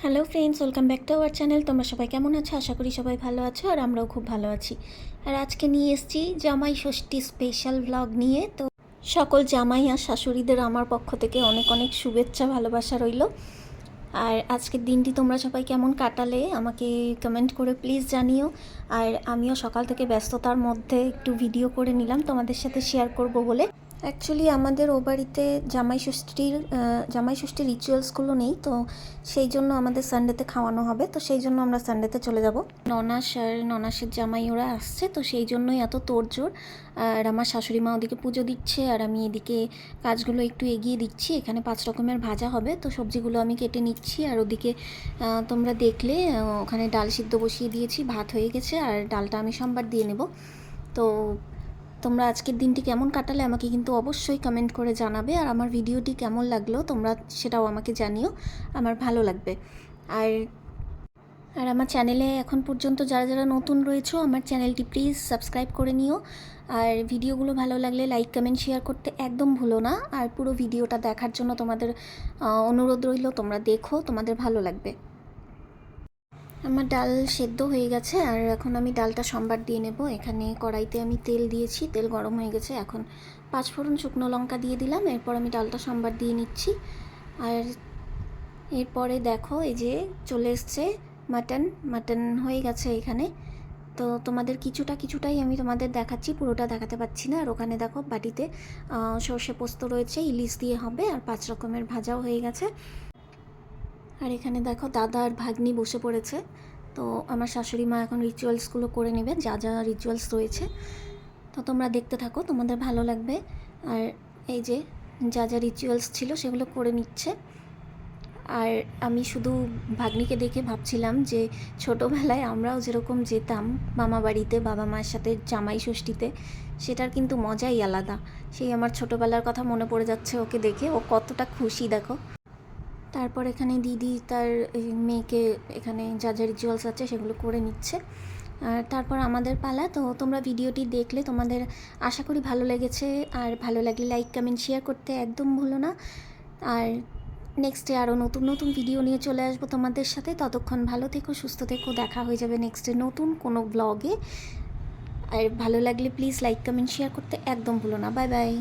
Hello friends, welcome back to our channel. তোমরা সবাই কেমন আছো? আশা করি সবাই ভালো আছো, আর আমরাও খুব ভালো আছি। আর আজকে নিয়ে এসেছি জামাই ষষ্ঠী স্পেশাল ব্লগ নিয়ে। তো সকল জামাই আর শাশুড়িদের আমার পক্ষ থেকে অনেক অনেক শুভেচ্ছা, ভালোবাসা রইল। আর আজকের দিনটি তোমরা সবাই কেমন কাটালে আমাকে কমেন্ট করে প্লিজ জানিও। আর আমিও সকাল থেকে ব্যস্ততার মধ্যে একটু ভিডিও করে নিলাম তোমাদের সাথে শেয়ার করব বলে। অ্যাকচুয়ালি আমাদের ও বাড়িতে জামাই ষষ্ঠীর রিচুয়ালসগুলো নেই, তো সেই জন্য আমাদের সানডেতে খাওয়ানো হবে। তো সেই জন্য আমরা সানডেতে চলে যাব। ননাস আর ননাসের জামাই ওরা আসছে, তো সেই জন্যই এত তোড়জোড়। আর আমার শাশুড়ি মা ওদিকে পুজো দিচ্ছে, আর আমি এদিকে কাজগুলো একটু এগিয়ে দিচ্ছি। এখানে 5 রকমের ভাজা হবে, তো সবজিগুলো আমি কেটে নিচ্ছি। আর ওদিকে তোমরা দেখলে ওখানে ডাল সিদ্ধ বসিয়ে দিয়েছি, ভাত হয়ে গেছে, আর ডালটা আমি সোমবার দিয়ে নেব। তো তোমরা আজকের দিনটি কেমন কাটালে আমাকে কিন্তু অবশ্যই কমেন্ট করে জানাবে। আর আমার ভিডিওটি কেমন লাগলো তোমরা সেটাও আমাকে জানিও, আমার ভালো লাগবে। আর আর আমার চ্যানেলে এখন পর্যন্ত যারা যারা নতুন রয়েছো, আমার চ্যানেলটি প্লিজ সাবস্ক্রাইব করে নিও। আর ভিডিওগুলো ভালো লাগলে লাইক কমেন্ট শেয়ার করতে একদম ভুলো না। আর পুরো ভিডিওটা দেখার জন্য তোমাদের অনুরোধ রইল, তোমরা দেখো, তোমাদের ভালো লাগবে। আমার ডাল সেদ্ধ হয়ে গেছে, আর এখন আমি ডালটা সম্বার দিয়ে নেব। এখানে কড়াইতে আমি তেল দিয়েছি, তেল গরম হয়ে গেছে। এখন 5 ফোড়ন শুকনো লঙ্কা দিয়ে দিলাম। এরপর আমি ডালটা সম্বার দিয়ে নিচ্ছি। আর এরপরে দেখো, এই যে চলে এসছে মাটন হয়ে গেছে এখানে। তো তোমাদের কিছুটাই আমি তোমাদের দেখাচ্ছি, পুরোটা দেখাতে পারছি না। আর ওখানে দেখো বাটিতে সর্ষে পোস্ত রয়েছে, ইলিশ দিয়ে হবে, আর 5 রকমের ভাজাও হয়ে গেছে। আর এখানে দেখো দাদা আর ভাগ্নি বসে পড়েছে। তো আমার শাশুড়ি মা এখন রিচুয়ালসগুলো করে নেবে, যা যা রিচুয়ালস রয়েছে। তো তোমরা দেখতে থাকো, তোমাদের ভালো লাগবে। আর এই যে যা যা রিচুয়ালস ছিল সেগুলো করে নিচ্ছে। আর আমি শুধু ভাগ্নিকে দেখে ভাবছিলাম যে ছোটোবেলায় আমরাও যেরকম যেতাম মামা বাড়িতে বাবা মায়ের সাথে জামাই ষষ্ঠীতে, সেটার কিন্তু মজাই আলাদা। সেই আমার ছোটোবেলার কথা মনে পড়ে যাচ্ছে ওকে দেখে, ও কতটা খুশি দেখো। তারপর এখানে দিদি তার মেয়েকে এখানে যা যা রিচুয়ালস আছে সেগুলো করে নিচ্ছে। আর তারপর আমাদের পালা। তো তোমরা ভিডিওটি দেখলে তোমাদের আশা করি ভালো লেগেছে। আর ভালো লাগলে লাইক কমেন্ট শেয়ার করতে একদম ভুলো না। আর নেক্সটে আরও নতুন নতুন ভিডিও নিয়ে চলে আসবো তোমাদের সাথে। ততক্ষণ ভালো থেকো, সুস্থ থেকো, দেখা হয়ে যাবে নেক্সটে নতুন কোনো ব্লগে। আর ভালো লাগলে প্লিজ লাইক কমেন্ট শেয়ার করতে একদম ভুলো না। Bye bye.